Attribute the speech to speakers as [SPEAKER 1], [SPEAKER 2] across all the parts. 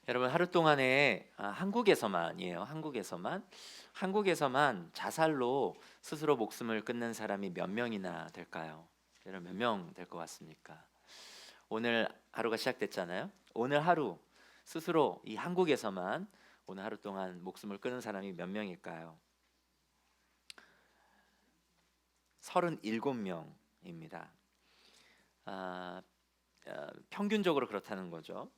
[SPEAKER 1] 여러분 하루 동안에 한국에서만이에요. 한국에서만 자살로 스스로 목숨을 끊는 사람이 몇 명이나 될까요? 여러분 몇 명 될 것 같습니까? 오늘 하루가 시작됐잖아요. 오늘 하루 스스로 이 한국에서만 오늘 하루 동안 목숨을 끊은 사람이 몇 명일까요? 37명입니다. 아, 평균적으로 그렇다는 거죠.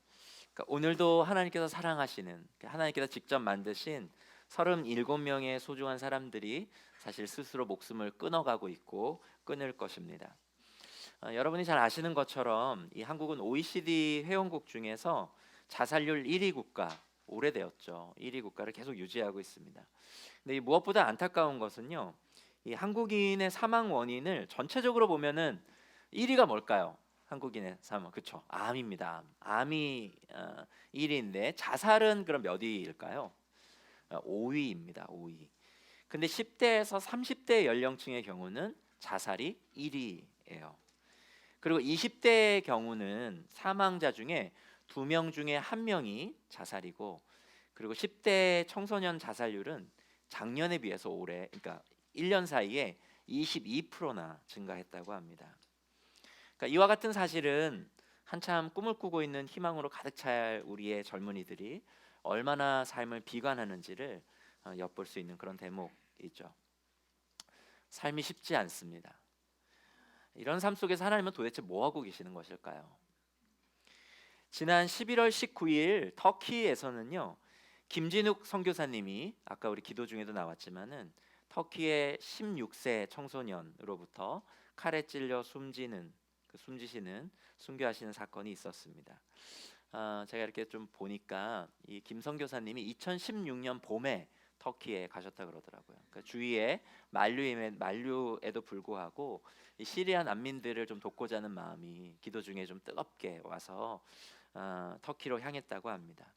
[SPEAKER 1] 그러니까 오늘도 하나님께서 사랑하시는, 하나님께서 직접 만드신 37명의 소중한 사람들이 사실 스스로 목숨을 끊어가고 있고 끊을 것입니다. 여러분이 잘 아시는 것처럼 이 한국은 OECD 회원국 중에서 자살률 1위 국가, 오래되었죠. 1위 국가를 계속 유지하고 있습니다. 근데 이 무엇보다 안타까운 것은요, 이 한국인의 사망 원인을 전체적으로 보면은 1위가 뭘까요? 한국인의 사망, 그쵸? 암입니다. 암이 1위인데 자살은 그럼 몇 위일까요? 5위입니다. 5위. 근데 10대에서 30대 연령층의 경우는 자살이 1위예요. 그리고 20대의 경우는 사망자 중에 2명 중에 1명이 자살이고, 그리고 10대 청소년 자살률은 작년에 비해서 올해, 그러니까 1년 사이에 22%나 증가했다고 합니다. 그러니까 이와 같은 사실은 한참 꿈을 꾸고 있는 희망으로 가득 찰 우리의 젊은이들이 얼마나 삶을 비관하는지를 엿볼 수 있는 그런 대목이죠. 삶이 쉽지 않습니다. 이런 삶 속에서 하나님은 도대체 뭐 하고 계시는 것일까요? 지난 11월 19일 터키에서는요, 김진욱 선교사님이 아까 우리 기도 중에도 나왔지만은 터키의 16세 청소년으로부터 칼에 찔려 숨지시는 순교하시는 사건이 있었습니다. 제가 이렇게 좀 보니까 이 김 선교사님이 2016년 봄에 터키에 가셨다 그러더라고요. 그러니까 주위에 만류에도 불구하고 이 시리아 난민들을 좀 돕고자 하는 마음이 기도 중에 좀 뜨겁게 와서 터키로 향했다고 합니다.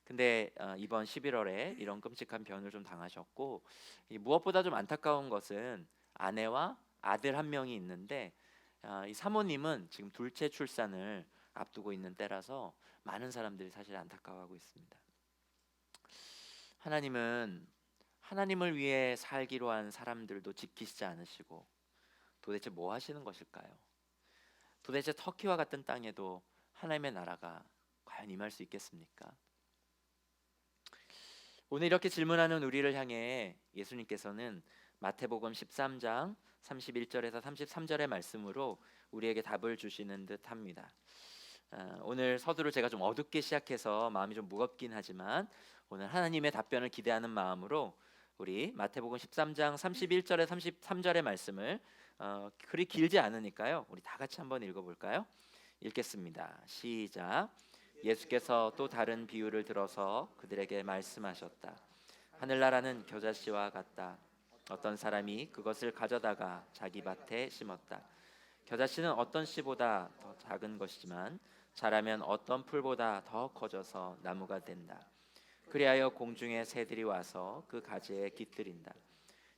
[SPEAKER 1] 근데 이번 11월에 이런 끔찍한 변을 좀 당하셨고, 무엇보다 좀 안타까운 것은 아내와 아들 한 명이 있는데 이 사모님은 지금 둘째 출산을 앞두고 있는 때라서 많은 사람들이 사실 안타까워하고 있습니다. 하나님은 하나님을 위해 살기로 한 사람들도 지키시지 않으시고 도대체 뭐 하시는 것일까요? 도대체 터키와 같은 땅에도 하나님의 나라가 과연 임할 수 있겠습니까? 오늘 이렇게 질문하는 우리를 향해 예수님께서는 마태복음 13장 31절에서 33절의 말씀으로 우리에게 답을 주시는 듯합니다. 오늘 서두를 제가 좀 어둡게 시작해서 마음이 좀 무겁긴 하지만 오늘 하나님의 답변을 기대하는 마음으로 우리 마태복음 13장 31절에 33절의 말씀을 그리 길지 않으니까요, 우리 다 같이 한번 읽어볼까요? 읽겠습니다. 시작. 예수께서 또 다른 비유를 들어서 그들에게 말씀하셨다. 하늘나라는 겨자씨와 같다. 어떤 사람이 그것을 가져다가 자기 밭에 심었다. 겨자씨는 어떤 씨보다 더 작은 것이지만 자라면 어떤 풀보다 더 커져서 나무가 된다. 그리하여 공중의 새들이 와서 그 가지에 깃들인다.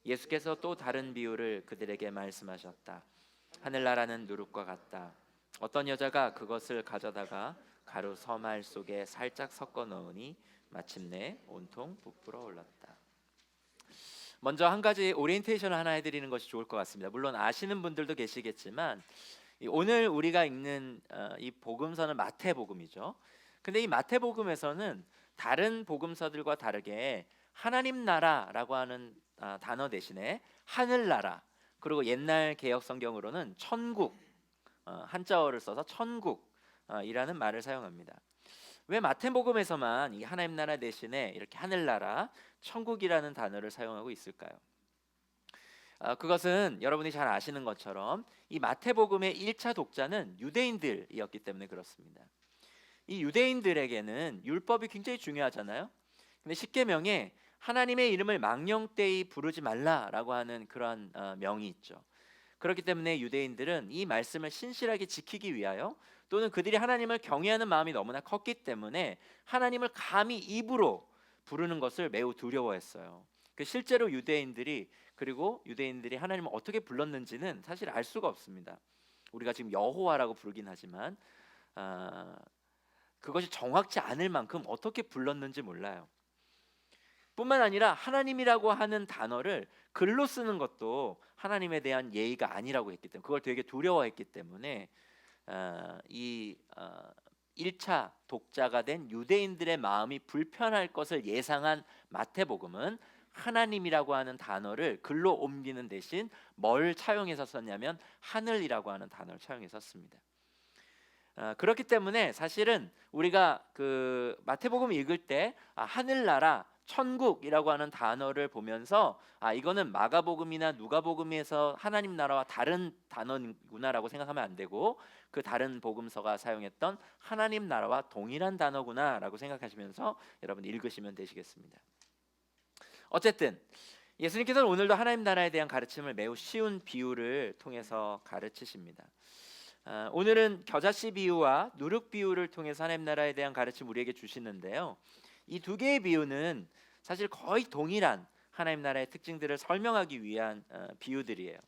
[SPEAKER 1] 예수께서 또 다른 비유를 그들에게 말씀하셨다. 하늘나라는 누룩과 같다. 어떤 여자가 그것을 가져다가 가루 서말 속에 살짝 섞어 넣으니 마침내 온통 부풀어 올랐다. 먼저 한 가지 오리엔테이션을 하나 해드리는 것이 좋을 것 같습니다. 물론 아시는 분들도 계시겠지만 오늘 우리가 읽는 이 복음서는 마태복음이죠. 근데 이 마태복음에서는 다른 복음서들과 다르게 하나님 나라라고 하는 단어 대신에 하늘나라, 그리고 옛날 개역 성경으로는 천국, 한자어를 써서 천국이라는 말을 사용합니다. 왜 마태복음에서만 이 하나님 나라 대신에 이렇게 하늘나라, 천국이라는 단어를 사용하고 있을까요? 그것은 여러분이 잘 아시는 것처럼 이 마태복음의 1차 독자는 유대인들이었기 때문에 그렇습니다. 이 유대인들에게는 율법이 굉장히 중요하잖아요. 근데 십계명에 하나님의 이름을 망령되이 부르지 말라라고 하는 그런 명이 있죠. 그렇기 때문에 유대인들은 이 말씀을 신실하게 지키기 위하여, 또는 그들이 하나님을 경외하는 마음이 너무나 컸기 때문에 하나님을 감히 입으로 부르는 것을 매우 두려워했어요. 실제로 유대인들이 하나님을 어떻게 불렀는지는 사실 알 수가 없습니다. 우리가 지금 여호와라고 부르긴 하지만 그것이 정확치 않을 만큼 어떻게 불렀는지 몰라요. 뿐만 아니라 하나님이라고 하는 단어를 글로 쓰는 것도 하나님에 대한 예의가 아니라고 했기 때문에, 그걸 되게 두려워했기 때문에 이 1차 독자가 된 유대인들의 마음이 불편할 것을 예상한 마태복음은 하나님이라고 하는 단어를 글로 옮기는 대신 뭘 차용해서 썼냐면 하늘이라고 하는 단어를 차용해서 씁니다. 그렇기 때문에 사실은 우리가 그 마태복음 읽을 때 하늘나라, 천국이라고 하는 단어를 보면서 이거는 마가복음이나 누가복음에서 하나님 나라와 다른 단어구나라고 생각하면 안 되고, 그 다른 복음서가 사용했던 하나님 나라와 동일한 단어구나라고 생각하시면서 여러분 읽으시면 되시겠습니다. 어쨌든 예수님께서는 오늘도 하나님 나라에 대한 가르침을 매우 쉬운 비유를 통해서 가르치십니다. 오늘은 겨자씨 비유와 누룩 비유를 통해서 하나님 나라에 대한 가르침 우리에게 주시는데요. 이 두 개의 비유는 사실 거의 동일한 하나님 나라의 특징들을 설명하기 위한 비유들이에요.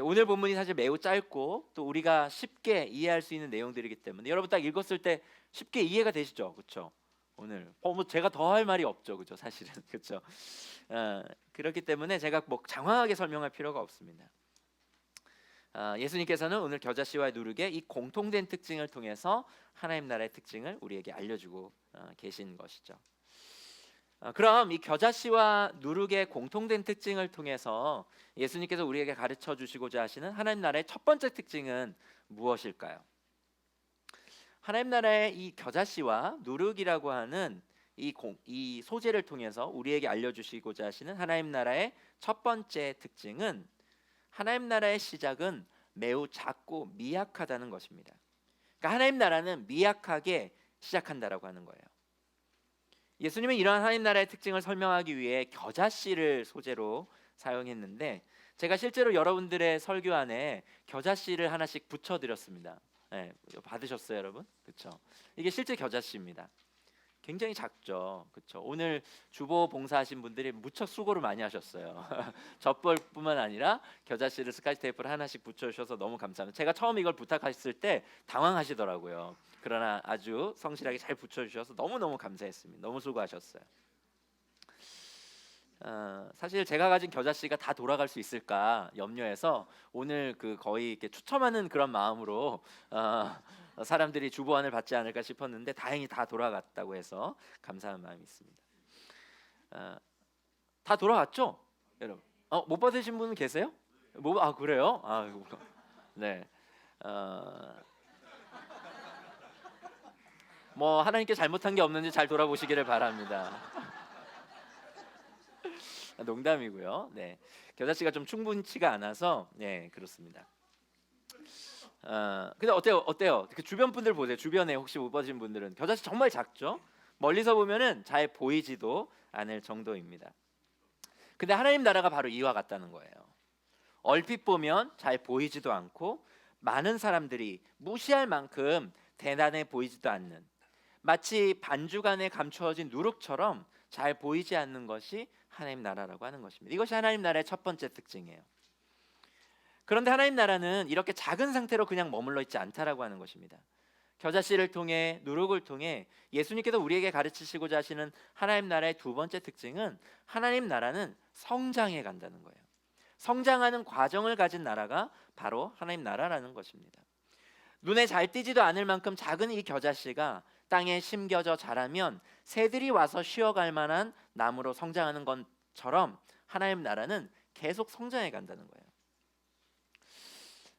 [SPEAKER 1] 오늘 본문이 사실 매우 짧고 또 우리가 쉽게 이해할 수 있는 내용들이기 때문에 여러분 딱 읽었을 때 쉽게 이해가 되시죠, 그렇죠? 오늘 뭐 제가 더 할 말이 없죠, 그렇죠? 사실은 그렇죠. 그렇기 때문에 제가 뭐 장황하게 설명할 필요가 없습니다. 예수님께서는 오늘 겨자씨와 누룩의 이 공통된 특징을 통해서 하나님 나라의 특징을 우리에게 알려주고 계신 것이죠. 그럼 이 겨자씨와 누룩의 공통된 특징을 통해서 예수님께서 우리에게 가르쳐 주시고자 하시는 하나님 나라의 첫 번째 특징은 무엇일까요? 하나님 나라의 이 겨자씨와 누룩이라고 하는 이 소재를 통해서 우리에게 알려주시고자 하시는 하나님 나라의 첫 번째 특징은 하나님 나라의 시작은 매우 작고 미약하다는 것입니다. 그러니까 하나님 나라는 미약하게 시작한다라고 하는 거예요. 예수님은 이러한 하나님 나라의 특징을 설명하기 위해 겨자씨를 소재로 사용했는데, 제가 실제로 여러분들의 설교 안에 겨자씨를 하나씩 붙여드렸습니다. 네, 받으셨어요, 여러분? 그렇죠? 이게 실제 겨자씨입니다. 굉장히 작죠, 그렇죠? 오늘 주보 봉사하신 분들이 무척 수고를 많이 하셨어요. 젖벌뿐만 아니라 겨자씨를 스카치 테이프를 하나씩 붙여주셔서 너무 감사합니다. 제가 처음 이걸 부탁하셨을 때 당황하시더라고요. 그러나 아주 성실하게 잘 붙여주셔서 너무너무 감사했습니다. 너무 수고하셨어요. 사실 제가 가진 겨자씨가 다 돌아갈 수 있을까 염려해서 오늘 그 거의 이렇게 추첨하는 그런 마음으로 사람들이 주보안을 받지 않을까 싶었는데 다행히 다 돌아갔다고 해서 감사한 마음이 있습니다. 다 돌아갔죠, 여러분? 못 받으신 분 계세요? 그래요? 네. 뭐 하나님께 잘못한 게 없는지 잘 돌아보시기를 바랍니다. 농담이고요. 네, 겨자씨가 좀 충분치가 않아서 네, 그렇습니다. 근데 어때요? 그 주변 분들 보세요. 주변에 혹시 못 받으신 분들은 겨자씨 정말 작죠? 멀리서 보면은 잘 보이지도 않을 정도입니다. 근데 하나님 나라가 바로 이와 같다는 거예요. 얼핏 보면 잘 보이지도 않고 많은 사람들이 무시할 만큼 대단해 보이지도 않는, 마치 반죽 안에 감추어진 누룩처럼 잘 보이지 않는 것이 하나님 나라라고 하는 것입니다. 이것이 하나님 나라의 첫 번째 특징이에요. 그런데 하나님 나라는 이렇게 작은 상태로 그냥 머물러 있지 않다라고 하는 것입니다. 겨자씨를 통해 누룩을 통해 예수님께서 우리에게 가르치시고자 하시는 하나님 나라의 두 번째 특징은 하나님 나라는 성장해 간다는 거예요. 성장하는 과정을 가진 나라가 바로 하나님 나라라는 것입니다. 눈에 잘 띄지도 않을 만큼 작은 이 겨자씨가 땅에 심겨져 자라면 새들이 와서 쉬어갈 만한 나무로 성장하는 것처럼 하나님 나라는 계속 성장해 간다는 거예요.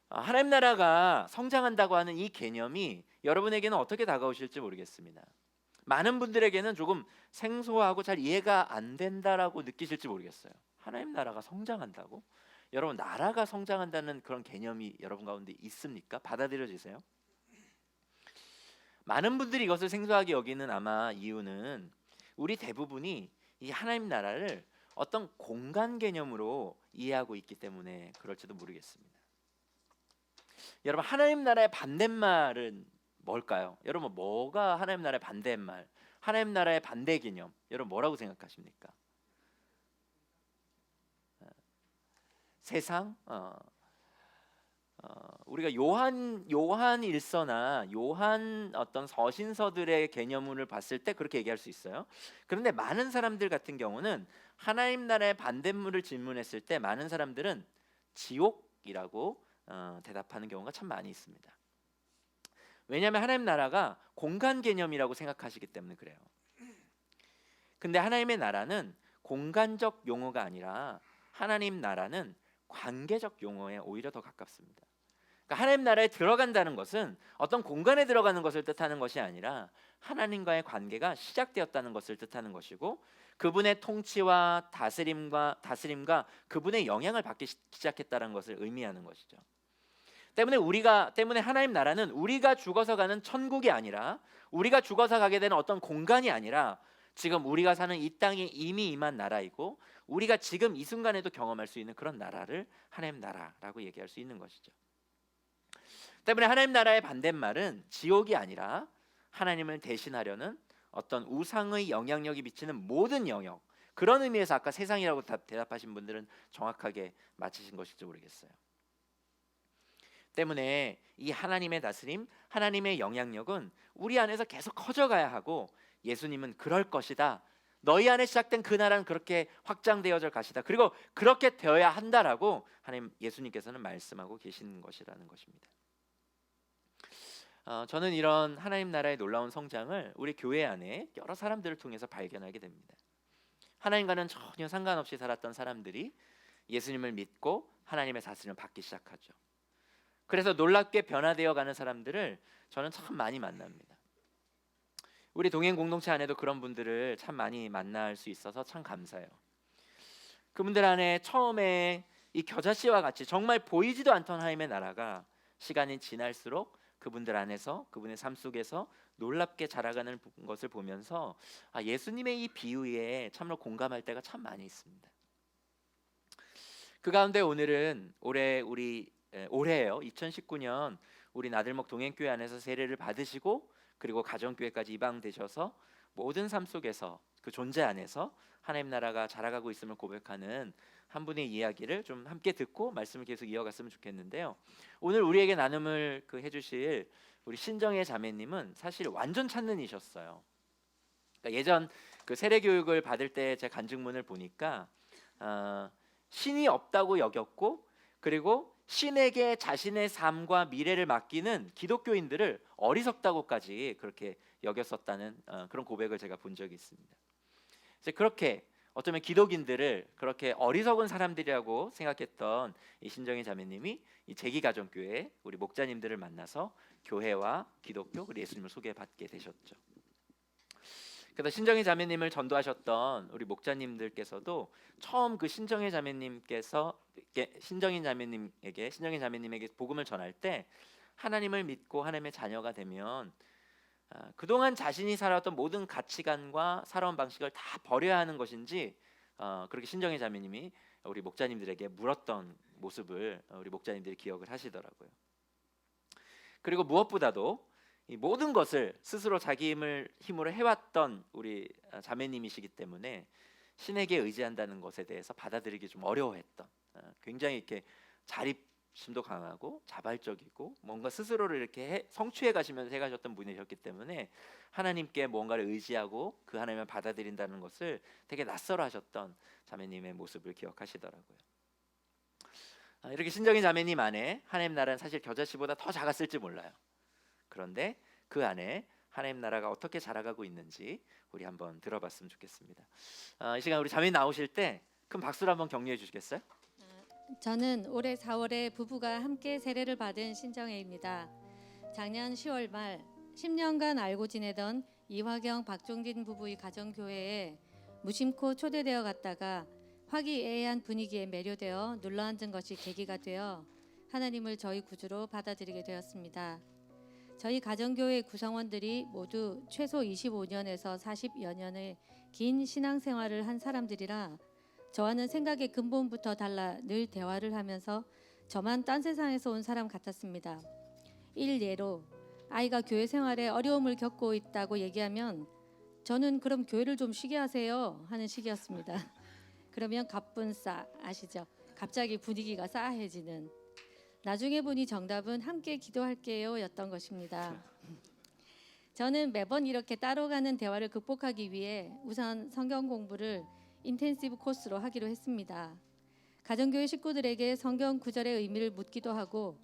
[SPEAKER 1] 하나님 나라가 성장한다고 하는 이 개념이 여러분에게는 어떻게 다가오실지 모르겠습니다. 많은 분들에게는 조금 생소하고 잘 이해가 안 된다라고 느끼실지 모르겠어요. 하나님 나라가 성장한다고? 여러분, 나라가 성장한다는 그런 개념이 여러분 가운데 있습니까? 받아들여지세요? 많은 분들이 이것을 생소하게 여기는 아마 이유는 우리 대부분이 이 하나님 나라를 어떤 공간 개념으로 이해하고 있기 때문에 그럴지도 모르겠습니다. 여러분, 하나님 나라의 반대말은 뭘까요? 여러분, 뭐가 하나님 나라의 반대말? 하나님 나라의 반대 개념, 여러분 뭐라고 생각하십니까? 세상? 우리가 요한일서나 요한 어떤 서신서들의 개념을 봤을 때 그렇게 얘기할 수 있어요. 그런데 많은 사람들 같은 경우는 하나님 나라의 반대물을 질문했을 때 많은 사람들은 지옥이라고 대답하는 경우가 참 많이 있습니다. 왜냐하면 하나님 나라가 공간 개념이라고 생각하시기 때문에 그래요. 근데 하나님의 나라는 공간적 용어가 아니라 하나님 나라는 관계적 용어에 오히려 더 가깝습니다. 그러니까 하나님 나라에 들어간다는 것은 어떤 공간에 들어가는 것을 뜻하는 것이 아니라 하나님과의 관계가 시작되었다는 것을 뜻하는 것이고, 그분의 통치와 다스림과 그분의 영향을 받기 시작했다는 것을 의미하는 것이죠. 때문에 하나님 나라는 우리가 죽어서 가는 천국이 아니라, 우리가 죽어서 가게 되는 어떤 공간이 아니라 지금 우리가 사는 이 땅에 이미 임한 나라이고, 우리가 지금 이 순간에도 경험할 수 있는 그런 나라를 하나님 나라라고 얘기할 수 있는 것이죠. 때문에 하나님 나라의 반대말은 지옥이 아니라 하나님을 대신하려는 어떤 우상의 영향력이 미치는 모든 영역, 그런 의미에서 아까 세상이라고 대답하신 분들은 정확하게 맞히신 것일지 모르겠어요. 때문에 이 하나님의 다스림, 하나님의 영향력은 우리 안에서 계속 커져가야 하고, 예수님은 그럴 것이다, 너희 안에 시작된 그 나라는 그렇게 확장되어져 가시다, 그리고 그렇게 되어야 한다라고 예수님께서는 말씀하고 계시는 것이라는 것입니다. 저는 이런 하나님 나라의 놀라운 성장을 우리 교회 안에 여러 사람들을 통해서 발견하게 됩니다. 하나님과는 전혀 상관없이 살았던 사람들이 예수님을 믿고 하나님의 다스림을 받기 시작하죠. 그래서 놀랍게 변화되어 가는 사람들을 저는 참 많이 만납니다. 우리 동행 공동체 안에도 그런 분들을 참 많이 만날 수 있어서 참 감사해요. 그분들 안에 처음에 이 겨자씨와 같이 정말 보이지도 않던 하나님의 나라가 시간이 지날수록 그분들 안에서, 그분의 삶 속에서 놀랍게 자라가는 것을 보면서 예수님의 이 비유에 참으로 공감할 때가 참 많이 있습니다. 그 가운데 오늘은 올해예요. 2019년 우리 나들목 동행교회 안에서 세례를 받으시고, 그리고 가정교회까지 입양되셔서 모든 삶 속에서 그 존재 안에서 하나님 나라가 자라가고 있음을 고백하는 한 분의 이야기를 좀 함께 듣고 말씀을 계속 이어갔으면 좋겠는데요. 오늘 우리에게 나눔을 해주실 우리 신정의 자매님은 사실 완전 찬는이셨어요. 그러니까 예전 그 세례 교육을 받을 때 제 간증문을 보니까 신이 없다고 여겼고, 그리고 신에게 자신의 삶과 미래를 맡기는 기독교인들을 어리석다고까지 그렇게 여겼었다는 그런 고백을 제가 본 적이 있습니다. 이제 그렇게 어쩌면 기독인들을 그렇게 어리석은 사람들이라고 생각했던 이 신정희 자매님이 이 제기가정교회 우리 목자님들을 만나서 교회와 기독교 그리고 예수님을 소개받게 되셨죠. 그래서 신정희 자매님을 전도하셨던 우리 목자님들께서도 처음 그 신정희 자매님에게 복음을 전할 때, 하나님을 믿고 하나님의 자녀가 되면 그동안 자신이 살아왔던 모든 가치관과 살아온 방식을 다 버려야 하는 것인지 그렇게 신정희 자매님이 우리 목자님들에게 물었던 모습을 우리 목자님들이 기억을 하시더라고요. 그리고 무엇보다도 이 모든 것을 스스로 자기 힘으로 해왔던 우리 자매님이시기 때문에 신에게 의지한다는 것에 대해서 받아들이기 좀 어려워했던, 굉장히 이렇게 자립심도 강하고 자발적이고 뭔가 스스로를 이렇게 성취해 가시면서 해가셨던 분이셨기 때문에 하나님께 뭔가를 의지하고 그 하나님을 받아들인다는 것을 되게 낯설어하셨던 자매님의 모습을 기억하시더라고요. 이렇게 신정희 자매님 안에 하나님 나라는 사실 겨자씨보다 더 작았을지 몰라요. 그런데 그 안에 하나님 나라가 어떻게 자라가고 있는지 우리 한번 들어봤으면 좋겠습니다. 이 시간 우리 자매님 나오실 때 큰 박수로 한번 격려해 주시겠어요?
[SPEAKER 2] 저는 올해 4월에 부부가 함께 세례를 받은 신정혜입니다. 작년 10월 말 10년간 알고 지내던 이화경, 박종진 부부의 가정교회에 무심코 초대되어 갔다가 화기애애한 분위기에 매료되어 눌러앉은 것이 계기가 되어 하나님을 저희 구주로 받아들이게 되었습니다. 저희 가정교회 구성원들이 모두 최소 25년에서 40여 년의 긴 신앙생활을 한 사람들이라 저와는 생각의 근본부터 달라 늘 대화를 하면서 저만 딴 세상에서 온 사람 같았습니다. 일예로 아이가 교회 생활에 어려움을 겪고 있다고 얘기하면 저는 그럼 교회를 좀 쉬게 하세요 하는 식이었습니다. 그러면 가뿐싸 아시죠? 갑자기 분위기가 싸해지는. 나중에 보니 정답은 함께 기도할게요 였던 것입니다. 저는 매번 이렇게 따로 가는 대화를 극복하기 위해 우선 성경 공부를 인텐시브 코스로 하기로 했습니다. 가정교회 식구들에게 성경 구절의 의미를 묻기도 하고,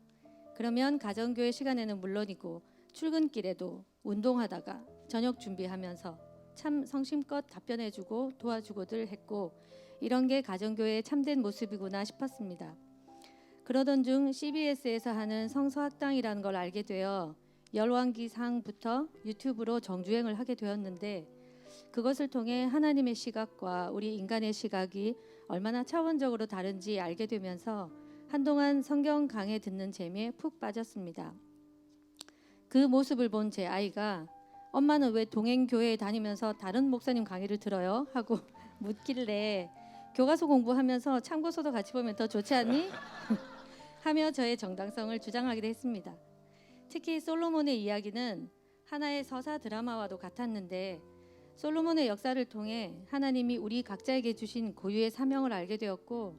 [SPEAKER 2] 그러면 가정교회 시간에는 물론이고 출근길에도 운동하다가 저녁 준비하면서 참 성심껏 답변해주고 도와주고들 했고, 이런 게 가정교회의 참된 모습이구나 싶었습니다. 그러던 중 CBS에서 하는 성서학당이라는 걸 알게 되어 열왕기상부터 유튜브로 정주행을 하게 되었는데, 그것을 통해 하나님의 시각과 우리 인간의 시각이 얼마나 차원적으로 다른지 알게 되면서 한동안 성경 강해 듣는 재미에 푹 빠졌습니다. 그 모습을 본 제 아이가 엄마는 왜 동행교회에 다니면서 다른 목사님 강의를 들어요? 하고 묻길래 교과서 공부하면서 참고서도 같이 보면 더 좋지 않니? 하며 저의 정당성을 주장하기도 했습니다. 특히 솔로몬의 이야기는 하나의 서사 드라마와도 같았는데, 솔로몬의 역사를 통해 하나님이 우리 각자에게 주신 고유의 사명을 알게 되었고,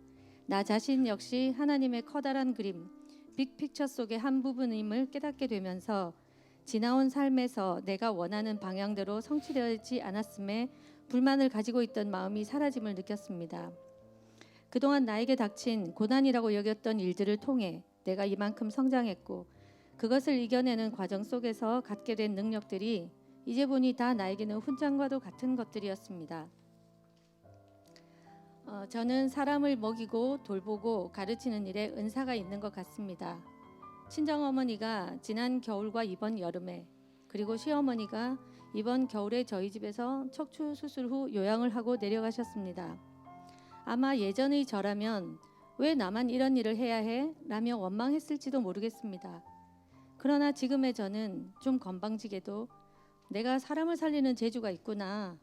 [SPEAKER 2] 나 자신 역시 하나님의 커다란 그림, 빅픽처 속의 한 부분임을 깨닫게 되면서 지나온 삶에서 내가 원하는 방향대로 성취되지 않았음에 불만을 가지고 있던 마음이 사라짐을 느꼈습니다. 그동안 나에게 닥친 고난이라고 여겼던 일들을 통해 내가 이만큼 성장했고, 그것을 이겨내는 과정 속에서 갖게 된 능력들이 이제 보니 다 나에게는 훈장과도 같은 것들이었습니다. 저는 사람을 먹이고 돌보고 가르치는 일에 은사가 있는 것 같습니다. 친정어머니가 지난 겨울과 이번 여름에, 그리고 시어머니가 이번 겨울에 저희 집에서 척추 수술 후 요양을 하고 내려가셨습니다. 아마 예전의 저라면 왜 나만 이런 일을 해야 해? 라며 원망했을지도 모르겠습니다. 그러나 지금의 저는 좀 건방지게도 내가 사람을 살리는 재주가 있구나.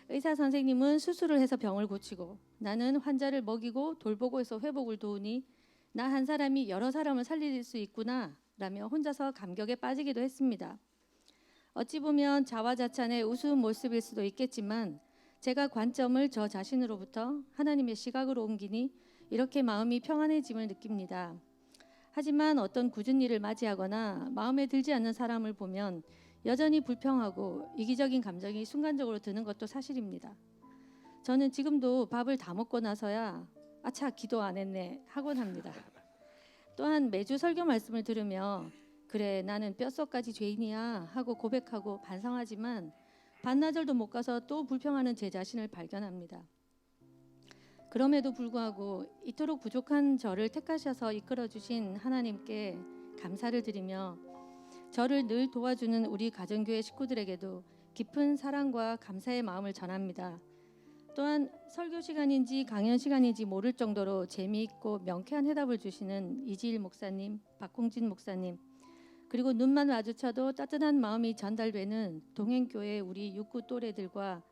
[SPEAKER 2] 의사 선생님은 수술을 해서 병을 고치고 나는 환자를 먹이고 돌보고 해서 회복을 도우니 나 한 사람이 여러 사람을 살릴 수 있구나 라며 혼자서 감격에 빠지기도 했습니다. 어찌 보면 자화자찬의 우스운 모습일 수도 있겠지만, 제가 관점을 저 자신으로부터 하나님의 시각으로 옮기니 이렇게 마음이 평안해짐을 느낍니다. 하지만 어떤 굳은 일을 맞이하거나 마음에 들지 않는 사람을 보면 여전히 불평하고 이기적인 감정이 순간적으로 드는 것도 사실입니다. 저는 지금도 밥을 다 먹고 나서야 아차 기도 안 했네 하곤 합니다. 또한 매주 설교 말씀을 들으며 그래 나는 뼛속까지 죄인이야 하고 고백하고 반성하지만 반나절도 못 가서 또 불평하는 제 자신을 발견합니다. 그럼에도 불구하고 이토록 부족한 저를 택하셔서 이끌어 주신 하나님께 감사를 드리며, 저를 늘 도와주는 우리 가정교회 식구들에게도 깊은 사랑과 감사의 마음을 전합니다. 또한 설교 시간인지 강연 시간인지 모를 정도로 재미있고 명쾌한 해답을 주시는 이지일 목사님, 박홍진 목사님, 그리고 눈만 마주쳐도 따뜻한 마음이 전달되는 동행교회 우리 육구 또래들과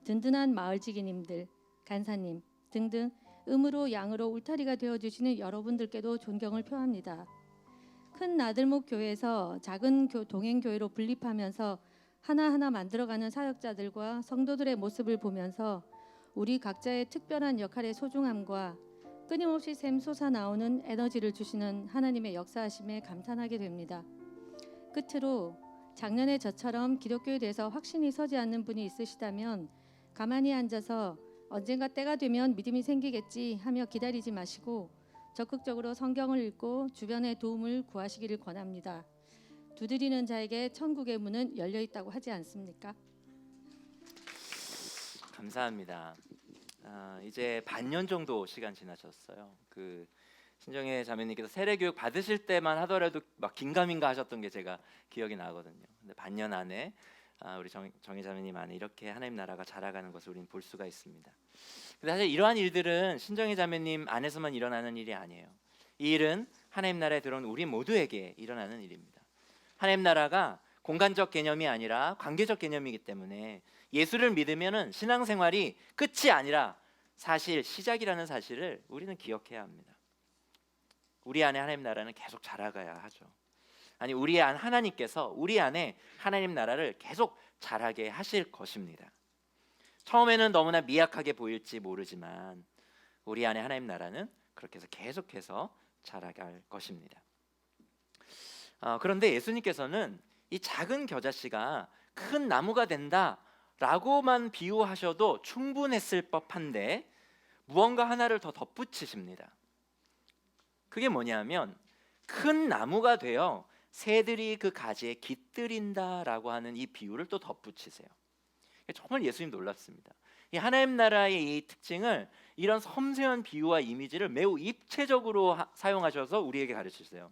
[SPEAKER 2] 든든한 마을지기님들, 간사님 등등 음으로 양으로 울타리가 되어주시는 여러분들께도 존경을 표합니다. 큰 나들목 교회에서 작은 동행교회로 분립하면서 하나하나 만들어가는 사역자들과 성도들의 모습을 보면서 우리 각자의 특별한 역할의 소중함과 끊임없이 샘솟아 나오는 에너지를 주시는 하나님의 역사하심에 감탄하게 됩니다. 끝으로 작년에 저처럼 기독교에 대해서 확신이 서지 않는 분이 있으시다면 가만히 앉아서 언젠가 때가 되면 믿음이 생기겠지 하며 기다리지 마시고 적극적으로 성경을 읽고 주변의 도움을 구하시기를 권합니다. 두드리는 자에게 천국의 문은 열려 있다고 하지 않습니까?
[SPEAKER 1] 감사합니다. 이제 반년 정도 시간 지나셨어요. 그 신정혜 자매님께서 세례교육 받으실 때만 하더라도 막 긴가민가 하셨던 게 제가 기억이 나거든요. 근데 반년 안에 우리 정혜 자매님 안에 이렇게 하나님 나라가 자라가는 것을 우리는 볼 수가 있습니다. 근데 사실 이러한 일들은 신정혜 자매님 안에서만 일어나는 일이 아니에요. 이 일은 하나님 나라에 들어온 우리 모두에게 일어나는 일입니다. 하나님 나라가 공간적 개념이 아니라 관계적 개념이기 때문에 예수를 믿으면은 신앙생활이 끝이 아니라 사실 시작이라는 사실을 우리는 기억해야 합니다. 우리 안에 하나님 나라는 계속 자라가야 하죠. 아니 우리 안 하나님께서 우리 안에 하나님 나라를 계속 자라게 하실 것입니다. 처음에는 너무나 미약하게 보일지 모르지만 우리 안에 하나님 나라는 그렇게 해서 계속해서 자라갈 것입니다. 그런데 예수님께서는 이 작은 겨자씨가 큰 나무가 된다라고만 비유하셔도 충분했을 법한데 무언가 하나를 더 덧붙이십니다. 그게 뭐냐면 큰 나무가 되어 새들이 그 가지에 깃들인다라고 하는 이 비유를 또 덧붙이세요. 정말 예수님 놀랍습니다. 이 하나님 나라의 이 특징을 이런 섬세한 비유와 이미지를 매우 입체적으로 사용하셔서 우리에게 가르치세요.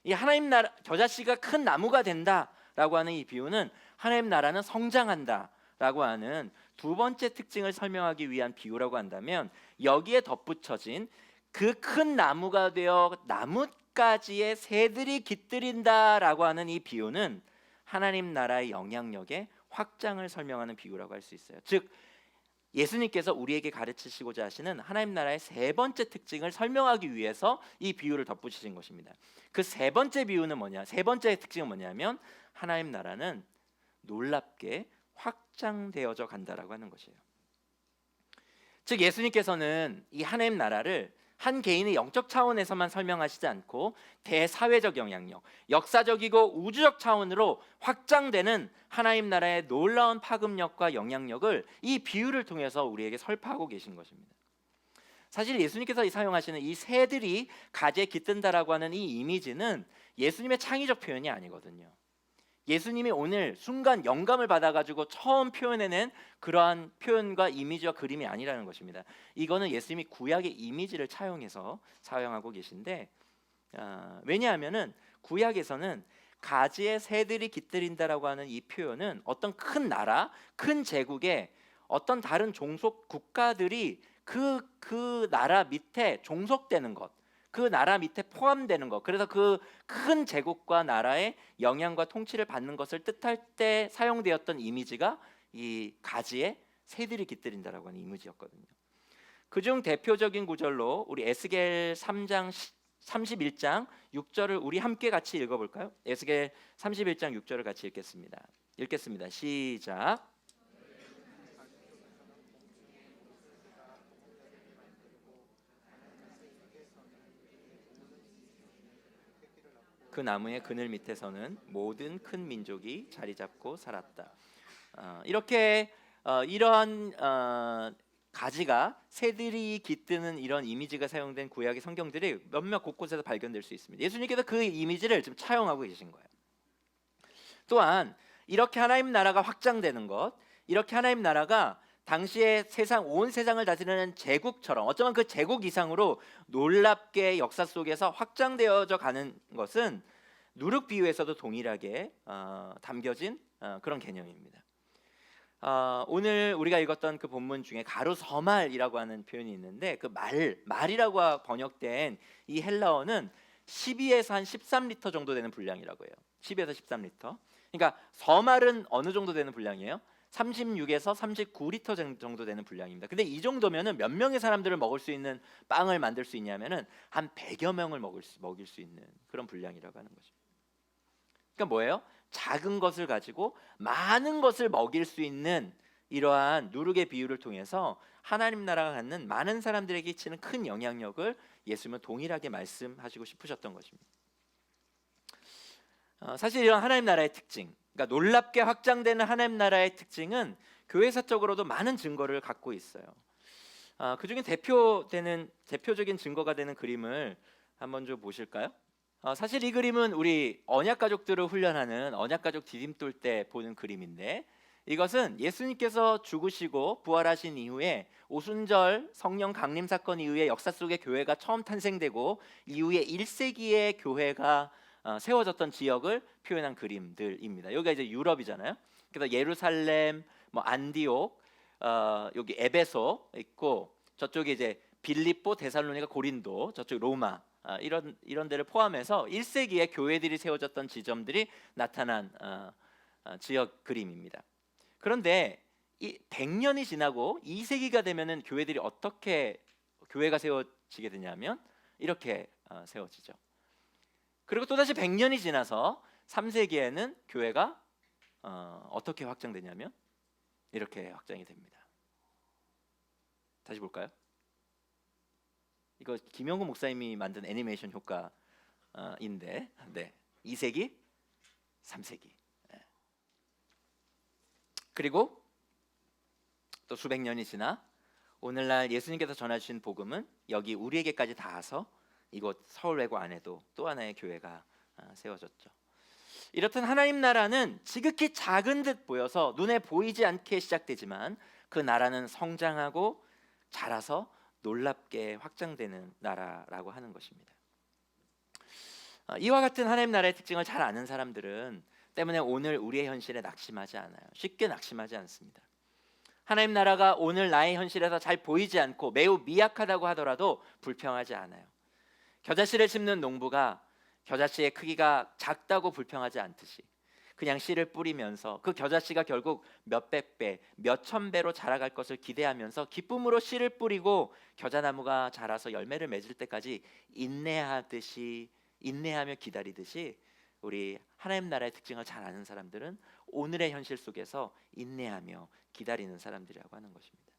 [SPEAKER 1] 이 하나님 나라 겨자씨가 큰 나무가 된다라고 하는 이 비유는 하나님 나라는 성장한다라고 하는 두 번째 특징을 설명하기 위한 비유라고 한다면, 여기에 덧붙여진 그 큰 나무가 되어 나뭇가지에 새들이 깃들인다라고 하는 이 비유는 하나님 나라의 영향력의 확장을 설명하는 비유라고 할 수 있어요. 즉 예수님께서 우리에게 가르치시고자 하시는 하나님 나라의 세 번째 특징을 설명하기 위해서 이 비유를 덧붙이신 것입니다. 그 세 번째 비유는 뭐냐? 세 번째 특징은 뭐냐면 하나님 나라는 놀랍게 확장되어져 간다라고 하는 것이에요. 즉 예수님께서는 이 하나님 나라를 한 개인의 영적 차원에서만 설명하시지 않고 대사회적 영향력, 역사적이고 우주적 차원으로 확장되는 하나님 나라의 놀라운 파급력과 영향력을 이 비유를 통해서 우리에게 설파하고 계신 것입니다. 사실 예수님께서 사용하시는 이 새들이 가지에 깃든다라고 하는 이 이미지는 예수님의 창의적 표현이 아니거든요. 예수님이 오늘 순간 영감을 받아가지고 처음 표현해낸 그러한 표현과 이미지와 그림이 아니라는 것입니다. 이거는 예수님이 구약의 이미지를 차용해서 사용하고 계신데, 왜냐하면은 구약에서는 가지에 새들이 깃들인다라고 하는 이 표현은 어떤 큰 나라, 큰 제국에 어떤 다른 종속 국가들이 그 나라 밑에 종속되는 것, 그 나라 밑에 포함되는 것, 그래서 그 큰 제국과 나라의 영향과 통치를 받는 것을 뜻할 때 사용되었던 이미지가 이 가지에 새들이 깃들인다라고 하는 이미지였거든요. 그중 대표적인 구절로 우리 에스겔 3장 31장 6절을 우리 함께 같이 읽어볼까요? 에스겔 31장 6절을 같이 읽겠습니다. 시작. 그 나무의 그늘 밑에서는 모든 큰 민족이 자리 잡고 살았다. 이렇게 이러한 가지가 새들이 깃드는 이런 이미지가 사용된 구약의 성경들이 몇몇 곳곳에서 발견될 수 있습니다. 예수님께서 그 이미지를 지금 차용하고 계신 거예요. 또한 이렇게 하나님 나라가 확장되는 것, 이렇게 하나님 나라가 당시에 온 세상을 다스리는 제국처럼 어쩌면 그 제국 이상으로 놀랍게 역사 속에서 확장되어져 가는 것은 누룩 비유에서도 동일하게 담겨진 그런 개념입니다. 오늘 우리가 읽었던 그 본문 중에 가루서말이라고 하는 표현이 있는데, 그 말이라고 번역된 이 헬라어는 12에서 한 13리터 정도 되는 분량이라고 해요. 10에서 13리터. 그러니까 서말은 어느 정도 되는 분량이에요? 36에서 39리터 정도 되는 분량입니다. 근데 이 정도면은 몇 명의 사람들을 먹을 수 있는 빵을 만들 수 있냐면은 한 100여 명을 먹일 수 있는 그런 분량이라고 하는 거죠. 그러니까 뭐예요? 작은 것을 가지고 많은 것을 먹일 수 있는 이러한 누룩의 비유를 통해서 하나님 나라가 갖는 많은 사람들에게 끼치는 큰 영향력을 예수님은 동일하게 말씀하시고 싶으셨던 것입니다. 사실 이런 하나님 나라의 특징, 그러니까 놀랍게 확장되는 하나님 나라의 특징은 교회사적으로도 많은 증거를 갖고 있어요. 그 중에 대표적인 증거가 되는 그림을 한번 좀 보실까요? 사실 이 그림은 우리 언약 가족들을 훈련하는 언약 가족 디딤돌 때 보는 그림인데, 이것은 예수님께서 죽으시고 부활하신 이후에 오순절 성령 강림 사건 이후에 역사 속에 교회가 처음 탄생되고 이후에 1세기의 교회가 세워졌던 지역을 표현한 그림들입니다. 여기가 이제 유럽이잖아요. 그래서 예루살렘, 안디옥, 여기 에베소 있고, 저쪽에 이제 빌립보, 데살로니가, 고린도, 저쪽 로마, 이런 데를 포함해서 1세기에 교회들이 세워졌던 지점들이 나타난 지역 그림입니다. 그런데 이 100년이 지나고 2세기가 되면은 교회들이 어떻게 교회가 세워지게 되냐면 이렇게 세워지죠. 그리고 또다시 100년이 지나서 3세기에는 교회가 어떻게 확장되냐면 이렇게 확장이 됩니다. 다시 볼까요? 이거 김영구 목사님이 만든 애니메이션 효과인데, 네, 2세기, 3세기. 그리고 또 수백 년이 지나 오늘날 예수님께서 전하주신 복음은 여기 우리에게까지 닿아서 이곳 서울 외고 안에도 또 하나의 교회가 세워졌죠. 이렇듯 하나님 나라는 지극히 작은 듯 보여서 눈에 보이지 않게 시작되지만 그 나라는 성장하고 자라서 놀랍게 확장되는 나라라고 하는 것입니다. 이와 같은 하나님 나라의 특징을 잘 아는 사람들은 때문에 오늘 우리의 현실에 낙심하지 않아요. 쉽게 낙심하지 않습니다. 하나님 나라가 오늘 나의 현실에서 잘 보이지 않고 매우 미약하다고 하더라도 불평하지 않아요. 겨자씨를 심는 농부가 겨자씨의 크기가 작다고 불평하지 않듯이 그냥 씨를 뿌리면서 그 겨자씨가 결국 몇백 배, 몇천 배로 자라갈 것을 기대하면서 기쁨으로 씨를 뿌리고 겨자나무가 자라서 열매를 맺을 때까지 인내하며 기다리듯이 우리 하나님 나라의 특징을 잘 아는 사람들은 오늘의 현실 속에서 인내하며 기다리는 사람들이라고 하는 것입니다.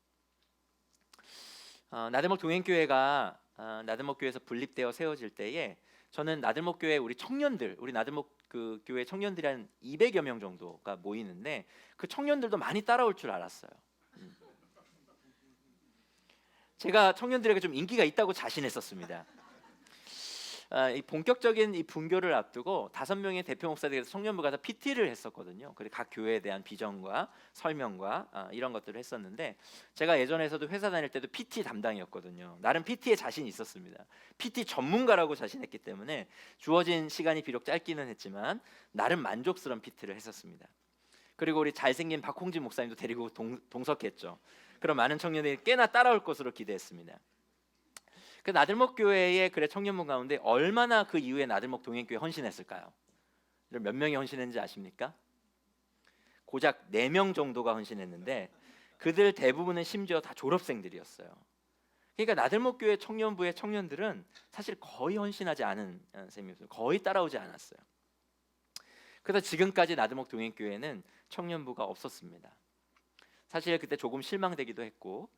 [SPEAKER 1] 나들목 동행교회가 나들목교회에서 분립되어 세워질 때에 저는 나들목교회 우리 청년들, 우리 나들목 그 교회 청년들이 한 200여 명 정도가 모이는데 그 청년들도 많이 따라올 줄 알았어요. 제가 청년들에게 좀 인기가 있다고 자신했었습니다. 이 본격적인 이 분교를 앞두고 5명의 대표 목사들에서 청년부 가서 PT를 했었거든요. 그리고 각 교회에 대한 비전과 설명과 이런 것들을 했었는데 제가 예전에서도 회사 다닐 때도 PT 담당이었거든요. 나름 PT에 자신이 있었습니다. PT 전문가라고 자신했기 때문에 주어진 시간이 비록 짧기는 했지만 나름 만족스러운 PT를 했었습니다. 그리고 우리 잘생긴 박홍진 목사님도 데리고 동석했죠. 그럼 많은 청년들이 꽤나 따라올 것으로 기대했습니다. 그 나들목 교회의 청년부 가운데 얼마나 그 이후에 나들목 동행교회 헌신했을까요? 몇 명이 헌신했는지 아십니까? 고작 4명 정도가 헌신했는데 그들 대부분은 심지어 다 졸업생들이었어요. 그러니까 나들목 교회 청년부의 청년들은 사실 거의 헌신하지 않은 셈이었어요. 거의 따라오지 않았어요. 그래서 지금까지 나들목 동행교회는 청년부가 없었습니다. 사실 그때 조금 실망되기도 했고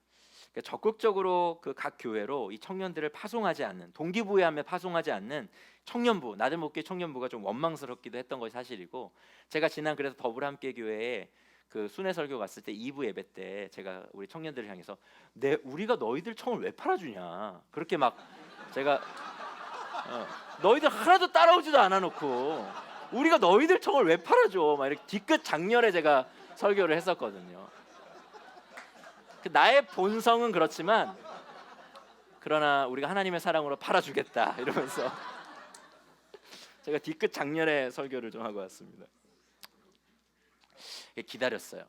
[SPEAKER 1] 적극적으로 그 각 교회로 이 청년들을 파송하지 않는, 동기부여하며 파송하지 않는 청년부, 나들목교회 청년부가 좀 원망스럽기도 했던 것이 사실이고, 제가 지난 그래서 더불함께 교회에 그 순회 설교 갔을 때 2부 예배 때 제가 우리 청년들을 향해서 우리가 너희들 청을 왜 팔아주냐, 그렇게 막 제가 너희들 하나도 따라오지도 않아놓고 우리가 너희들 청을 왜 팔아줘, 막 이렇게 뒤끝 장렬에 제가 설교를 했었거든요. 나의 본성은 그렇지만 그러나 우리가 하나님의 사랑으로 팔아주겠다 이러면서 제가 뒤끝 장렬의 설교를 좀 하고 왔습니다. 기다렸어요.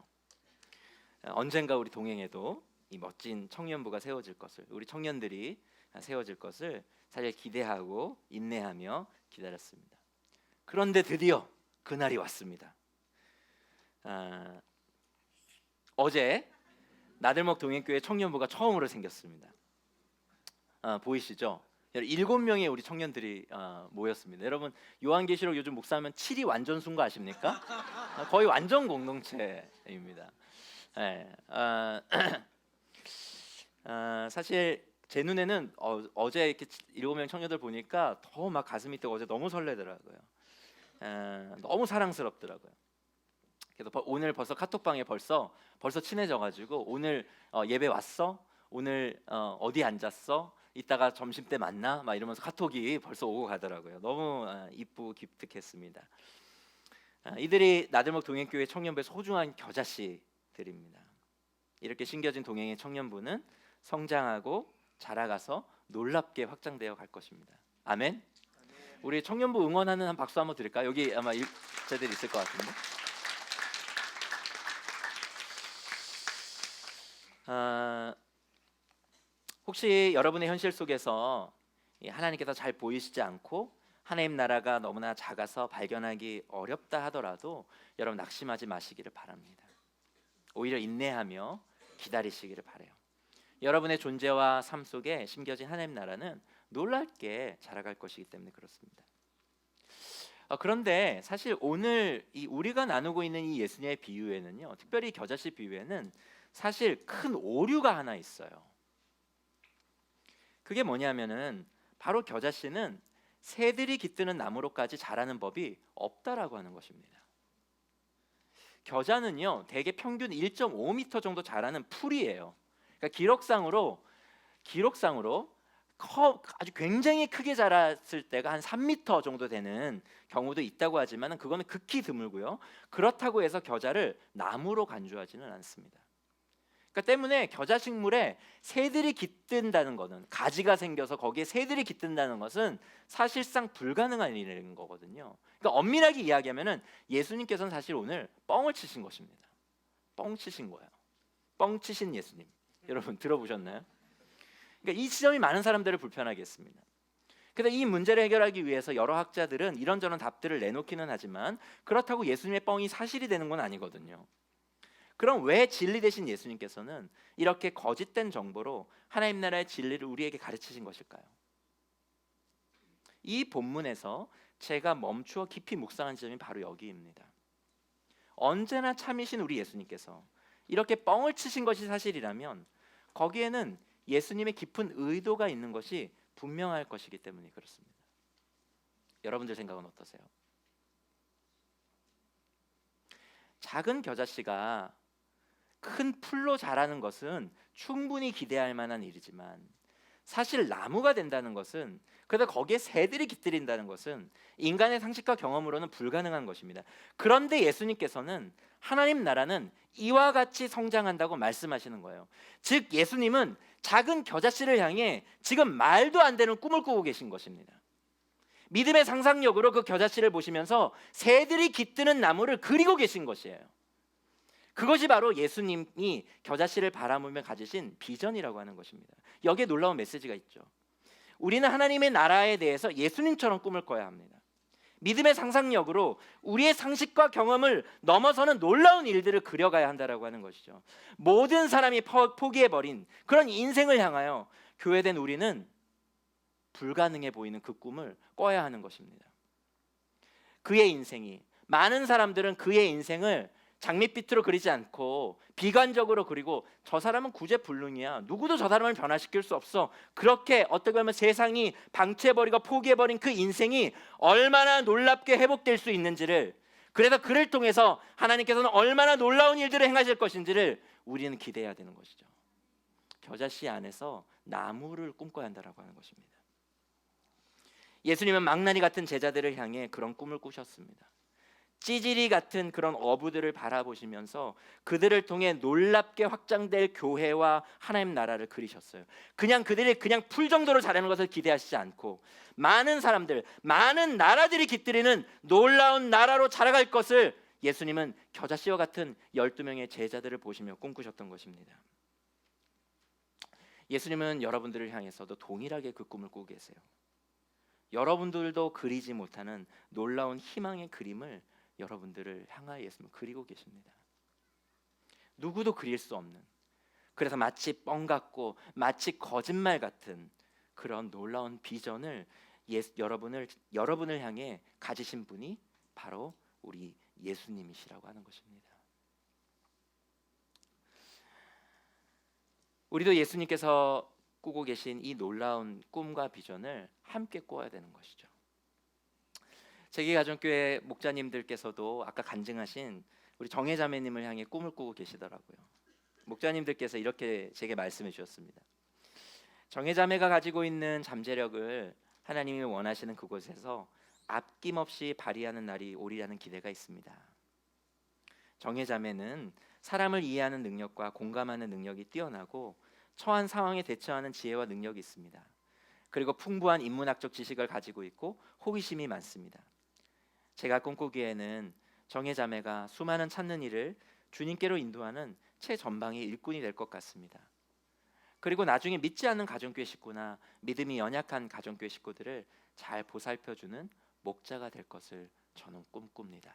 [SPEAKER 1] 언젠가 우리 동행에도 이 멋진 청년부가 세워질 것을, 우리 청년들이 세워질 것을 사실 기대하고 인내하며 기다렸습니다. 그런데 드디어 그날이 왔습니다. 어제 나들목 동행교회 청년부가 처음으로 생겼습니다. 보이시죠? 7명의 우리 청년들이 모였습니다. 여러분 요한계시록 요즘 목사하면 7이 완전수인 거 아십니까? 거의 완전 공동체입니다. 네, 사실 제 눈에는 어제 이렇게 7명 청년들 보니까 더 막 가슴이 뜨고 어제 너무 설레더라고요. 너무 사랑스럽더라고요. 그래서 오늘 벌써 카톡방에 벌써 친해져가지고 오늘 예배 왔어? 오늘 어디 앉았어? 이따가 점심 때 만나? 막 이러면서 카톡이 벌써 오고 가더라고요. 너무 이쁘고 기특했습니다. 이들이 나들목 동행교회 청년부의 소중한 겨자씨들입니다. 이렇게 심겨진 동행의 청년부는 성장하고 자라가서 놀랍게 확장되어 갈 것입니다. 아멘. 우리 청년부 응원하는 한 박수 한번 드릴까요? 여기 아마 제들 있을 것 같은데. 혹시 여러분의 현실 속에서 하나님께서 잘 보이시지 않고 하나님 나라가 너무나 작아서 발견하기 어렵다 하더라도 여러분 낙심하지 마시기를 바랍니다. 오히려 인내하며 기다리시기를 바라요. 여러분의 존재와 삶 속에 심겨진 하나님 나라는 놀랍게 자라갈 것이기 때문에 그렇습니다. 그런데 사실 오늘 우리가 나누고 있는 이 예수님의 비유에는요, 특별히 겨자씨 비유에는 사실 큰 오류가 하나 있어요. 그게 뭐냐면은 바로 겨자씨는 새들이 깃드는 나무로까지 자라는 법이 없다라고 하는 것입니다. 겨자는요, 대개 평균 1.5m 정도 자라는 풀이에요. 그러니까 기록상으로 아주 굉장히 크게 자랐을 때가 한 3m 정도 되는 경우도 있다고 하지만 그거는 극히 드물고요. 그렇다고 해서 겨자를 나무로 간주하지는 않습니다. 그러니까 때문에 겨자 식물에 새들이 깃든다는 것은, 가지가 생겨서 거기에 새들이 깃든다는 것은 사실상 불가능한 일인 거거든요. 그러니까 엄밀하게 이야기하면은 예수님께서는 사실 오늘 뻥을 치신 것입니다. 뻥 치신 거예요. 뻥 치신 예수님. 여러분 들어보셨나요? 그러니까 이 지점이 많은 사람들을 불편하게 했습니다. 그래서 이 문제를 해결하기 위해서 여러 학자들은 이런저런 답들을 내놓기는 하지만 그렇다고 예수님의 뻥이 사실이 되는 건 아니거든요. 그럼 왜 진리 되신 예수님께서는 이렇게 거짓된 정보로 하나님 나라의 진리를 우리에게 가르치신 것일까요? 이 본문에서 제가 멈추어 깊이 묵상한 지점이 바로 여기입니다. 언제나 참이신 우리 예수님께서 이렇게 뻥을 치신 것이 사실이라면 거기에는 예수님의 깊은 의도가 있는 것이 분명할 것이기 때문에 그렇습니다. 여러분들 생각은 어떠세요? 작은 겨자씨가 큰 풀로 자라는 것은 충분히 기대할 만한 일이지만 사실 나무가 된다는 것은, 그래서 거기에 새들이 깃들인다는 것은 인간의 상식과 경험으로는 불가능한 것입니다. 그런데 예수님께서는 하나님 나라는 이와 같이 성장한다고 말씀하시는 거예요. 즉 예수님은 작은 겨자씨를 향해 지금 말도 안 되는 꿈을 꾸고 계신 것입니다. 믿음의 상상력으로 그 겨자씨를 보시면서 새들이 깃드는 나무를 그리고 계신 것이에요. 그것이 바로 예수님이 겨자씨를 바라보며 가지신 비전이라고 하는 것입니다. 여기에 놀라운 메시지가 있죠. 우리는 하나님의 나라에 대해서 예수님처럼 꿈을 꿔야 합니다. 믿음의 상상력으로 우리의 상식과 경험을 넘어서는 놀라운 일들을 그려가야 한다라고 하는 것이죠. 모든 사람이 포기해버린 그런 인생을 향하여 교회된 우리는 불가능해 보이는 그 꿈을 꿔야 하는 것입니다. 그의 인생이, 많은 사람들은 그의 인생을 장밋빛으로 그리지 않고 비관적으로 그리고 저 사람은 구제불능이야, 누구도 저 사람을 변화시킬 수 없어, 그렇게 어떻게 보면 세상이 방치해버리고 포기해버린 그 인생이 얼마나 놀랍게 회복될 수 있는지를, 그래서 그를 통해서 하나님께서는 얼마나 놀라운 일들을 행하실 것인지를 우리는 기대해야 되는 것이죠. 겨자씨 안에서 나무를 꿈꿔야 한다라고 하는 것입니다. 예수님은 망나니 같은 제자들을 향해 그런 꿈을 꾸셨습니다. 찌질이 같은 그런 어부들을 바라보시면서 그들을 통해 놀랍게 확장될 교회와 하나님 나라를 그리셨어요. 그들이 그냥 풀 정도로 자라는 것을 기대하시지 않고 많은 사람들, 많은 나라들이 깃들이는 놀라운 나라로 자라갈 것을 예수님은 겨자씨와 같은 12명의 제자들을 보시며 꿈꾸셨던 것입니다. 예수님은 여러분들을 향해서도 동일하게 그 꿈을 꾸고 계세요. 여러분들도 그리지 못하는 놀라운 희망의 그림을 여러분들을 향하여 예수님은 그리고 계십니다. 누구도 그릴 수 없는, 그래서 마치 뻥 같고 마치 거짓말 같은 그런 놀라운 비전을 여러분을 향해 가지신 분이 바로 우리 예수님이시라고 하는 것입니다. 우리도 예수님께서 꾸고 계신 이 놀라운 꿈과 비전을 함께 꾸어야 되는 것이죠. 세계가정교회 목자님들께서도 아까 간증하신 우리 정혜자매님을 향해 꿈을 꾸고 계시더라고요. 목자님들께서 이렇게 제게 말씀해 주셨습니다. 정혜자매가 가지고 있는 잠재력을 하나님이 원하시는 그곳에서 아낌없이 발휘하는 날이 오리라는 기대가 있습니다. 정혜자매는 사람을 이해하는 능력과 공감하는 능력이 뛰어나고 처한 상황에 대처하는 지혜와 능력이 있습니다. 그리고 풍부한 인문학적 지식을 가지고 있고 호기심이 많습니다. 제가 꿈꾸기에는 정혜자매가 수많은 찾는 이를 주님께로 인도하는 최전방의 일꾼이 될 것 같습니다. 그리고 나중에 믿지 않는 가정교회 식구나 믿음이 연약한 가정교회 식구들을 잘 보살펴주는 목자가 될 것을 저는 꿈꿉니다.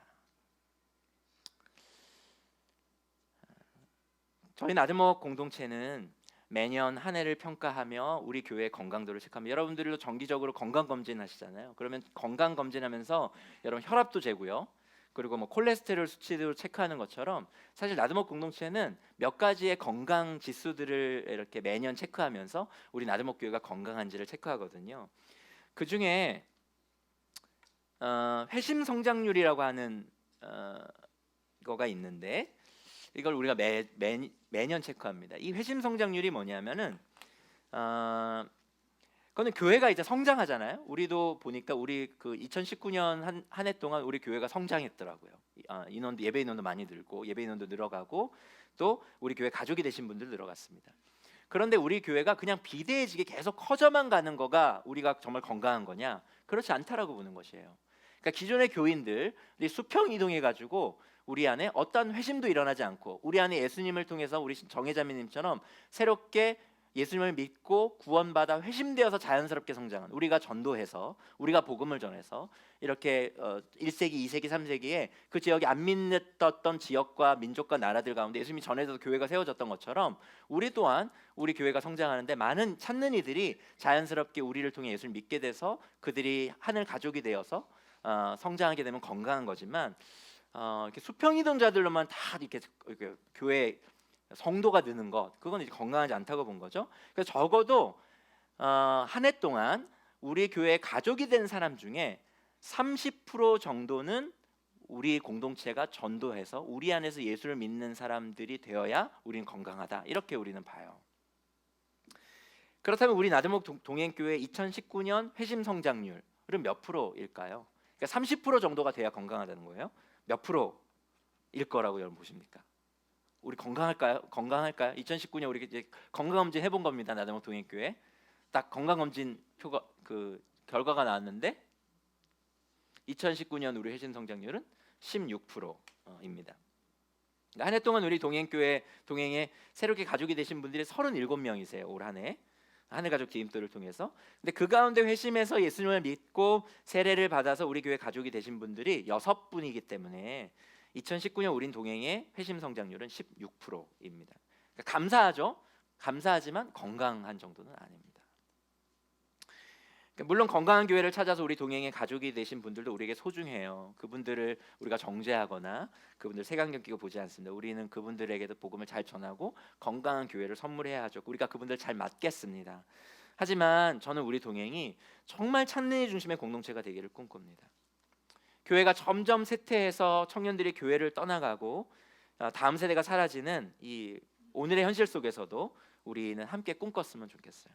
[SPEAKER 1] 저희 나들목 공동체는 매년 한 해를 평가하며 우리 교회의 건강도를 체크합니다. 여러분들도 정기적으로 건강 검진 하시잖아요. 그러면 건강 검진하면서 여러분 혈압도 재고요. 그리고 뭐 콜레스테롤 수치도 체크하는 것처럼 사실 나드목 공동체는 몇 가지의 건강 지수들을 이렇게 매년 체크하면서 우리 나드목 교회가 건강한지를 체크하거든요. 그 중에 회심 성장률이라고 하는 거가 있는데 이걸 우리가 매년 체크합니다. 이 회심 성장률이 뭐냐면은 그거는 교회가 이제 성장하잖아요. 우리도 보니까 우리 그 2019년 한 해 동안 우리 교회가 성장했더라고요. 인원도 예배 인원도 많이 늘고 예배 인원도 늘어가고 또 우리 교회 가족이 되신 분들 늘어갔습니다. 그런데 우리 교회가 그냥 비대해지게 계속 커져만 가는 거가 우리가 정말 건강한 거냐? 그렇지 않다라고 보는 것이에요. 그러니까 기존의 교인들이 수평 이동해 가지고 우리 안에 어떤 회심도 일어나지 않고 우리 안에 예수님을 통해서 우리 정혜자매님처럼 새롭게 예수님을 믿고 구원받아 회심되어서 자연스럽게 성장한 우리가 전도해서 우리가 복음을 전해서 이렇게 1세기, 2세기, 3세기에 그 지역이 안 믿었던 지역과 민족과 나라들 가운데 예수님이 전해져서 교회가 세워졌던 것처럼 우리 또한 우리 교회가 성장하는데 많은 찾는 이들이 자연스럽게 우리를 통해 예수를 믿게 돼서 그들이 하늘 가족이 되어서 성장하게 되면 건강한 거지만 이렇게 수평이동자들로만 다 이렇게 교회 성도가 느는 것 그건 이제 건강하지 않다고 본 거죠. 그래서 적어도 한 해 동안 우리 교회 가족이 된 사람 중에 30% 정도는 우리 공동체가 전도해서 우리 안에서 예수를 믿는 사람들이 되어야 우리는 건강하다 이렇게 우리는 봐요. 그렇다면 우리 나드목 동행교회 2019년 회심 성장률은 몇 프로일까요? 그러니까 30% 정도가 돼야 건강하다는 거예요. 몇 프로일 거라고 여러분 보십니까? 우리 건강할까요? 2019년 우리 이제 건강검진 해본 겁니다. 나드목 동행교회 딱 건강검진 표가 그 결과가 나왔는데 2019년 우리 회심 성장률은 16%입니다. 그러니까 한 해 동안 우리 동행교회 동행에 새롭게 가족이 되신 분들이 37명이세요. 올 한 해. 하늘 가족 기임도를 통해서. 근데 그 가운데 회심해서 예수님을 믿고 세례를 받아서 우리 교회 가족이 되신 분들이 6분이기 때문에 2019년 우린 동행의 회심 성장률은 16%입니다. 그러니까 감사하죠. 감사하지만 건강한 정도는 아닙니다. 그러니까 물론 건강한 교회를 찾아서 우리 동행의 가족이 되신 분들도 우리에게 소중해요. 그분들을 우리가 정죄하거나 그분들 색안경 끼고 보지 않습니다. 우리는 그분들에게도 복음을 잘 전하고 건강한 교회를 선물해야 하죠. 우리가 그분들 잘 맡겠습니다. 하지만 저는 우리 동행이 정말 찾는 이 중심의 공동체가 되기를 꿈꿉니다. 교회가 점점 쇠퇴해서 청년들이 교회를 떠나가고 다음 세대가 사라지는 이 오늘의 현실 속에서도 우리는 함께 꿈꿨으면 좋겠어요.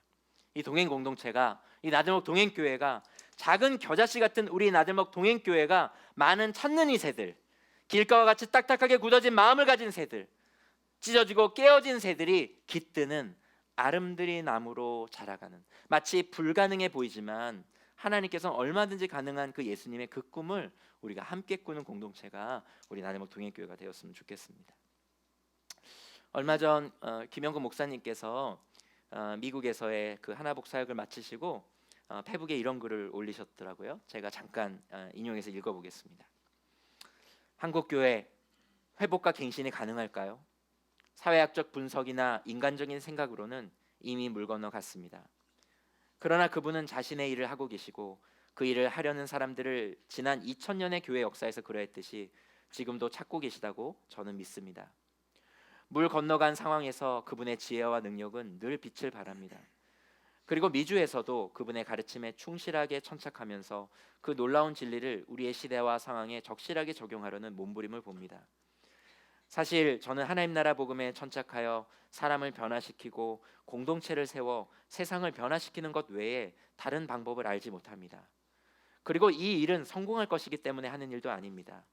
[SPEAKER 1] 이 동행 공동체가 이 나들목 동행교회가 작은 겨자씨 같은 우리 나들목 동행교회가 많은 찾는 이 새들 길가와 같이 딱딱하게 굳어진 마음을 가진 새들 찢어지고 깨어진 새들이 깃드는 아름드리 나무로 자라가는 마치 불가능해 보이지만 하나님께서는 얼마든지 가능한 그 예수님의 그 꿈을 우리가 함께 꾸는 공동체가 우리 나들목 동행교회가 되었으면 좋겠습니다. 얼마 전 김영근 목사님께서 미국에서의 그 하나복 사역을 마치시고 페북에 이런 글을 올리셨더라고요. 제가 잠깐 인용해서 읽어보겠습니다. 한국교회 회복과 갱신이 가능할까요? 사회학적 분석이나 인간적인 생각으로는 이미 물 건너갔습니다. 그러나 그분은 자신의 일을 하고 계시고 그 일을 하려는 사람들을 지난 2000년의 교회 역사에서 그러했듯이 지금도 찾고 계시다고 저는 믿습니다. 물 건너간 상황에서 그분의 지혜와 능력은 늘 빛을 발합니다. 그리고 미주에서도 그분의 가르침에 충실하게 천착하면서 그 놀라운 진리를 우리의 시대와 상황에 적실하게 적용하려는 몸부림을 봅니다. 사실 저는 하나님 나라 복음에 천착하여 사람을 변화시키고 공동체를 세워 세상을 변화시키는 것 외에 다른 방법을 알지 못합니다. 그리고 이 일은 성공할 것이기 때문에 하는 일도 아닙니다.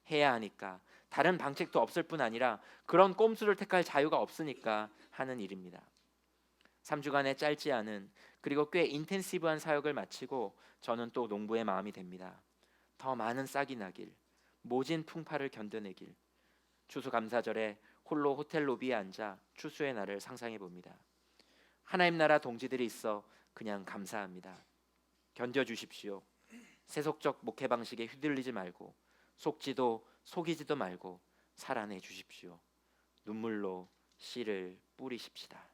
[SPEAKER 1] 해야 하니까 다른 방책도 없을 뿐 아니라 그런 꼼수를 택할 자유가 없으니까 하는 일입니다. 3주간의 짧지 않은 그리고 꽤 인텐시브한 사역을 마치고 저는 또 농부의 마음이 됩니다. 더 많은 싹이 나길, 모진 풍파를 견뎌내길. 추수감사절에 홀로 호텔 로비에 앉아 추수의 날을 상상해 봅니다. 하나님 나라 동지들이 있어 그냥 감사합니다. 견뎌주십시오. 세속적 목회 방식에 휘둘리지 말고 속지도 속이지도 말고 살아내 주십시오. 눈물로 씨를 뿌리십시다.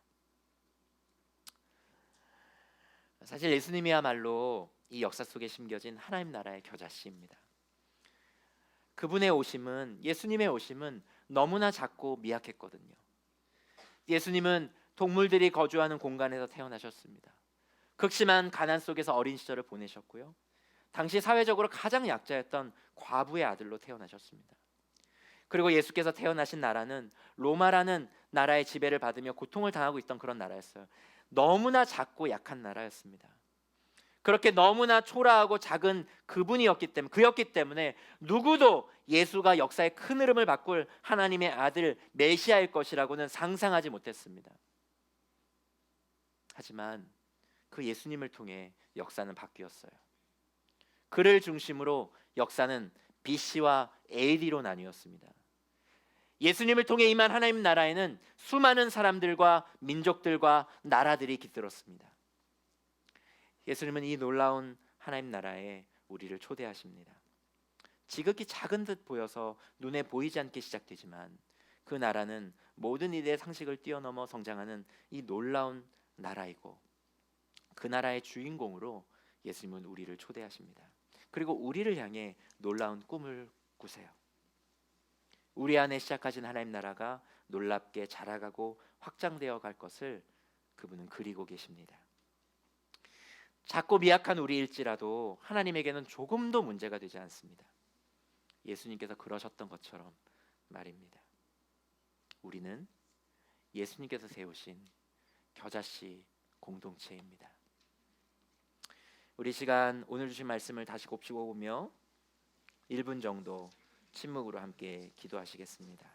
[SPEAKER 1] 사실 예수님이야말로 이 역사 속에 심겨진 하나님 나라의 겨자씨입니다. 그분의 오심은, 예수님의 오심은 너무나 작고 미약했거든요. 예수님은 동물들이 거주하는 공간에서 태어나셨습니다. 극심한 가난 속에서 어린 시절을 보내셨고요. 당시 사회적으로 가장 약자였던 과부의 아들로 태어나셨습니다. 그리고 예수께서 태어나신 나라는 로마라는 나라의 지배를 받으며 고통을 당하고 있던 그런 나라였어요. 너무나 작고 약한 나라였습니다. 그렇게 너무나 초라하고 작은 그였기 때문에 누구도 예수가 역사의 큰 흐름을 바꿀 하나님의 아들 메시아일 것이라고는 상상하지 못했습니다. 하지만 그 예수님을 통해 역사는 바뀌었어요. 그를 중심으로 역사는 BC와 AD로 나뉘었습니다. 예수님을 통해 임한 하나님 나라에는 수많은 사람들과 민족들과 나라들이 깃들었습니다. 예수님은 이 놀라운 하나님 나라에 우리를 초대하십니다. 지극히 작은 듯 보여서 눈에 보이지 않게 시작되지만 그 나라는 모든 일의 상식을 뛰어넘어 성장하는 이 놀라운 나라이고, 그 나라의 주인공으로 예수님은 우리를 초대하십니다. 그리고 우리를 향해 놀라운 꿈을 꾸세요. 우리 안에 시작하신 하나님 나라가 놀랍게 자라가고 확장되어 갈 것을 그분은 그리고 계십니다. 작고 미약한 우리일지라도 하나님에게는 조금도 문제가 되지 않습니다. 예수님께서 그러셨던 것처럼 말입니다. 우리는 예수님께서 세우신 겨자씨 공동체입니다. 우리 시간 오늘 주신 말씀을 다시 곱씹어 보며 1분 정도 침묵으로 함께 기도하시겠습니다.